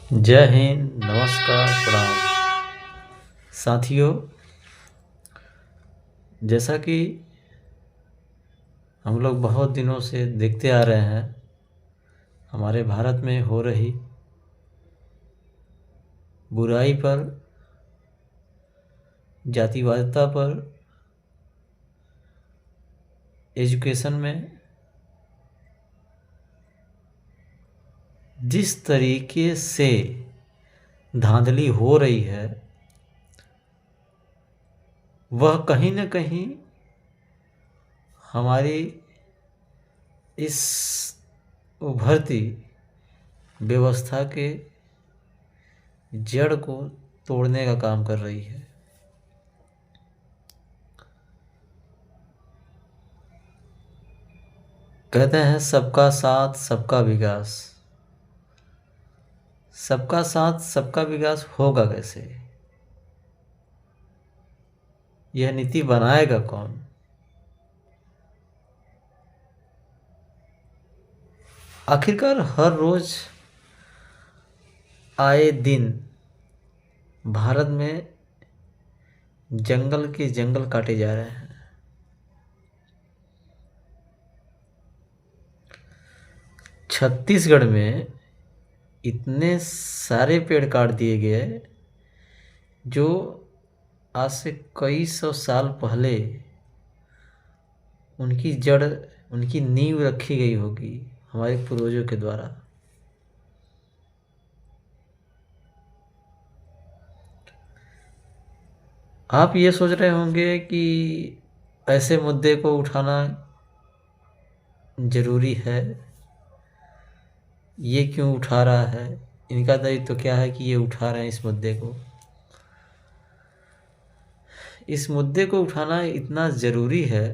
जय हिंद, नमस्कार, प्रणाम। साथियों, जैसा कि हम लोग बहुत दिनों से देखते आ रहे हैं, हमारे भारत में हो रही बुराई पर, जातिवादिता पर, एजुकेशन में जिस तरीके से धांधली हो रही है, वह कहीं न कहीं हमारी इस उभरती व्यवस्था के जड़ को तोड़ने का काम कर रही है। कहते हैं सबका साथ सबका विकास। सबका साथ सबका विकास होगा कैसे? यह नीति बनाएगा कौन? आखिरकार हर रोज आए दिन भारत में जंगल के जंगल काटे जा रहे हैं। छत्तीसगढ़ में इतने सारे पेड़ काट दिए गए जो आज से कई सौ साल पहले उनकी जड़, उनकी नींव रखी गई होगी हमारे पूर्वजों के द्वारा। आप ये सोच रहे होंगे कि ऐसे मुद्दे को उठाना जरूरी है, ये क्यों उठा रहा है, इनका दायित्व तो क्या है कि ये उठा रहे हैं इस मुद्दे को। इस मुद्दे को उठाना इतना ज़रूरी है,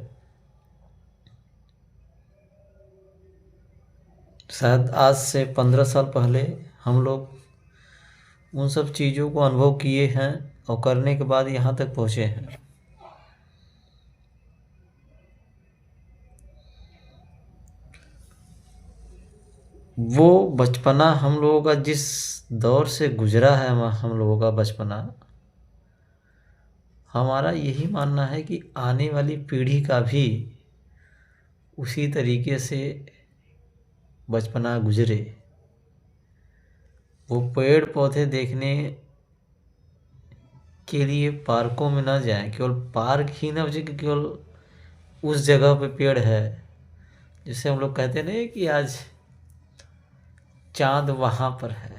शायद आज से 15 साल पहले हम लोग उन सब चीज़ों को अनुभव किए हैं और करने के बाद यहाँ तक पहुँचे हैं। वो बचपना हम लोगों का जिस दौर से गुजरा है, हम लोगों का बचपना, हमारा यही मानना है कि आने वाली पीढ़ी का भी उसी तरीके से बचपना गुजरे। वो पेड़ पौधे देखने के लिए पार्कों में ना जाएं, केवल पार्क ही ना बचे कि केवल उस जगह पे पेड़ है। जैसे हम लोग कहते नहीं कि आज चाँद वहाँ पर है,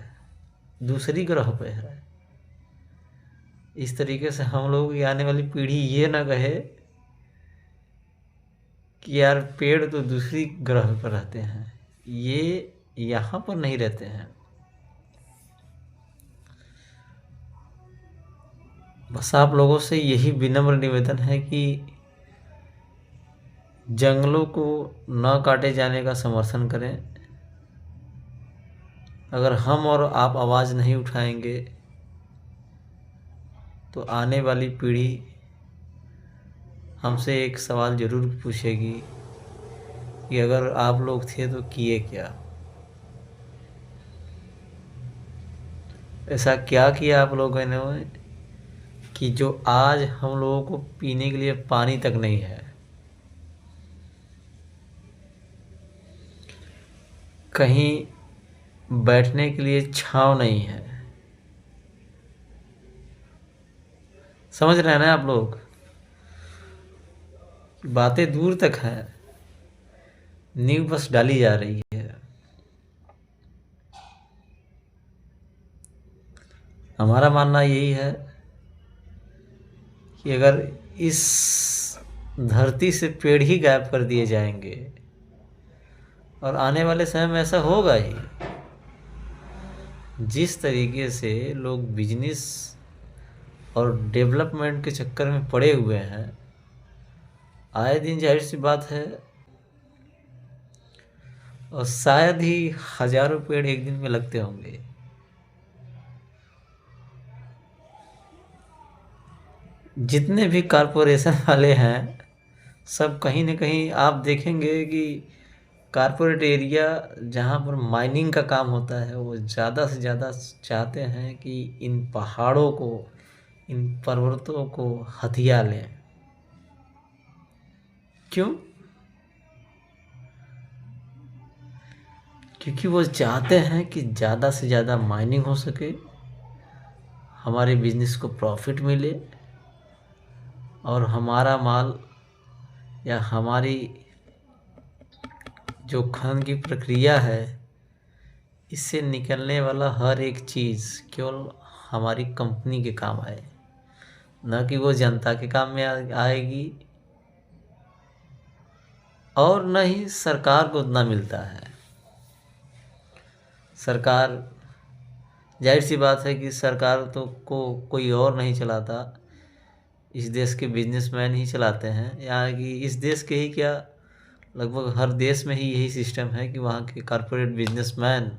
दूसरी ग्रह पे है। इस तरीके से हम लोग की आने वाली पीढ़ी ये ना कहे कि यार पेड़ तो दूसरी ग्रह पर रहते हैं, ये यहाँ पर नहीं रहते हैं। बस आप लोगों से यही विनम्र निवेदन है कि जंगलों को न काटे जाने का समर्थन करें। अगर हम और आप आवाज़ नहीं उठाएंगे तो आने वाली पीढ़ी हमसे एक सवाल ज़रूर पूछेगी कि अगर आप लोग थे तो किए क्या, ऐसा क्या किया आप लोगों ने कि जो आज हम लोगों को पीने के लिए पानी तक नहीं है, कहीं बैठने के लिए छांव नहीं है। समझ रहे हैं ना आप लोग? बातें दूर तक हैं, नींव बस डाली जा रही है। हमारा मानना यही है कि अगर इस धरती से पेड़ ही गायब कर दिए जाएंगे, और आने वाले समय में ऐसा होगा ही, जिस तरीके से लोग बिजनेस और डेवलपमेंट के चक्कर में पड़े हुए हैं, आए दिन जाहिर सी बात है, और शायद ही हजारों पेड़ एक दिन में लगते होंगे। जितने भी कारपोरेशन वाले हैं, सब कहीं न कहीं आप देखेंगे कि कारपोरेट एरिया जहाँ पर माइनिंग का काम होता है वो ज़्यादा से ज़्यादा चाहते हैं कि इन पहाड़ों को, इन पर्वतों को हथिया लें। क्यों? क्योंकि वो चाहते हैं कि ज़्यादा से ज़्यादा माइनिंग हो सके, हमारे बिजनेस को प्रॉफिट मिले और हमारा माल या हमारी जो खनन की प्रक्रिया है इससे निकलने वाला हर एक चीज़ केवल हमारी कंपनी के काम आए, न कि वो जनता के काम में आएगी और न ही सरकार को उतना मिलता है। सरकार, जाहिर सी बात है कि सरकार तो को कोई और नहीं चलाता, इस देश के बिजनेसमैन ही चलाते हैं। यहाँ कि इस देश के ही क्या, लगभग हर देश में ही यही सिस्टम है कि वहाँ के कॉरपोरेट बिजनेसमैन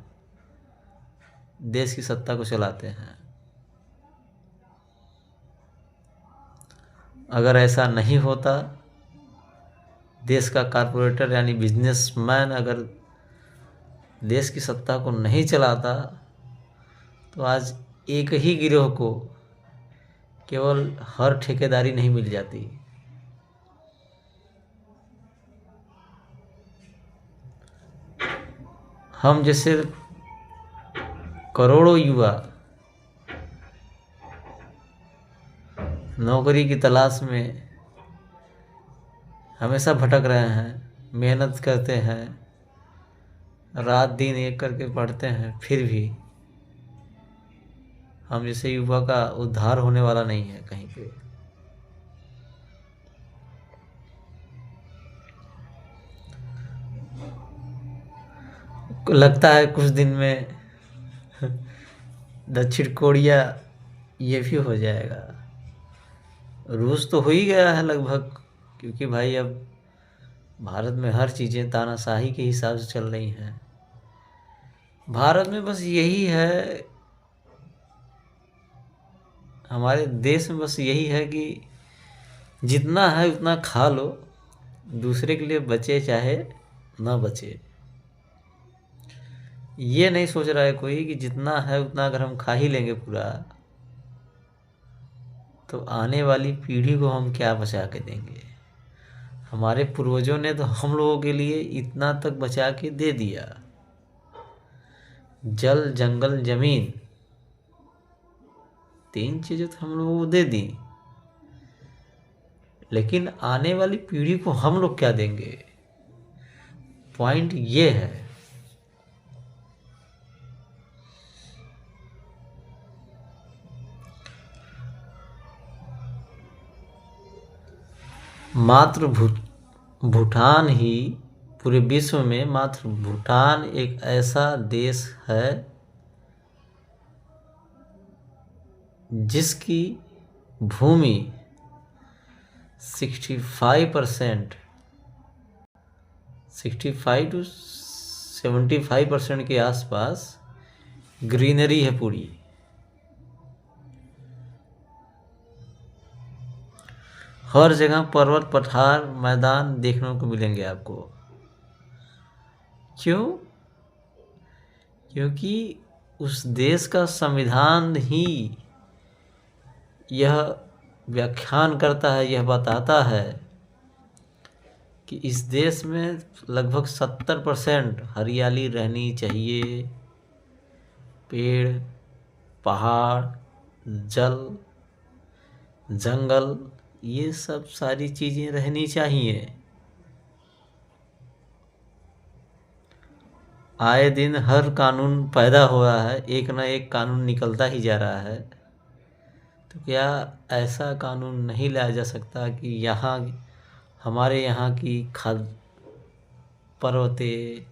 देश की सत्ता को चलाते हैं। अगर ऐसा नहीं होता, देश का कॉरपोरेटर यानी बिजनेसमैन अगर देश की सत्ता को नहीं चलाता, तो आज एक ही गिरोह को केवल हर ठेकेदारी नहीं मिल जाती। हम जैसे करोड़ों युवा नौकरी की तलाश में हमेशा भटक रहे हैं, मेहनत करते हैं, रात दिन एक करके पढ़ते हैं, फिर भी हम जैसे युवा का उद्धार होने वाला नहीं है कहीं पे। लगता है कुछ दिन में दक्षिण कोरिया ये भी हो जाएगा। रूस तो हो ही गया है लगभग, क्योंकि भाई अब भारत में हर चीज़ें तानाशाही के हिसाब से चल रही हैं। भारत में बस यही है, हमारे देश में बस यही है कि जितना है उतना खा लो, दूसरे के लिए बचे चाहे ना बचे। ये नहीं सोच रहा है कोई कि जितना है उतना अगर हम खा ही लेंगे पूरा, तो आने वाली पीढ़ी को हम क्या बचा के देंगे। हमारे पूर्वजों ने तो हम लोगों के लिए इतना तक बचा के दे दिया, जल जंगल जमीन, 3 चीज़ें तो हम लोगों को दे दी, लेकिन आने वाली पीढ़ी को हम लोग क्या देंगे, पॉइंट ये है। मात्र भूटान ही, पूरे विश्व में मात्र भूटान एक ऐसा देश है जिसकी भूमि 65% 65 to 75% के आसपास ग्रीनरी है पूरी। हर जगह पर्वत पठार मैदान देखने को मिलेंगे आपको। क्यों? क्योंकि उस देश का संविधान ही यह व्याख्यान करता है, यह बताता है कि इस देश में लगभग 70% हरियाली रहनी चाहिए। पेड़, पहाड़, जल, जंगल, ये सब सारी चीज़ें रहनी चाहिए। आए दिन हर कानून पैदा हो रहा है, एक ना एक कानून निकलता ही जा रहा है। तो क्या ऐसा कानून नहीं लाया जा सकता कि यहाँ हमारे यहाँ की खाद, पर्वतें,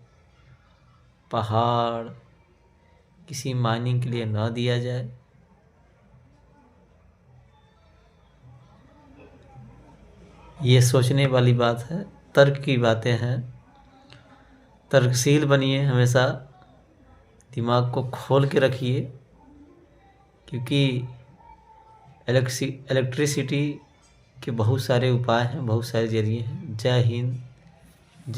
पहाड़ किसी माइनिंग के लिए न दिया जाए? ये सोचने वाली बात है, तर्क की बातें हैं। तर्कशील बनिए, हमेशा दिमाग को खोल के रखिए, क्योंकि इलेक्ट्रिसिटी के बहुत सारे उपाय हैं, बहुत सारे जरिए हैं। जय हिंद।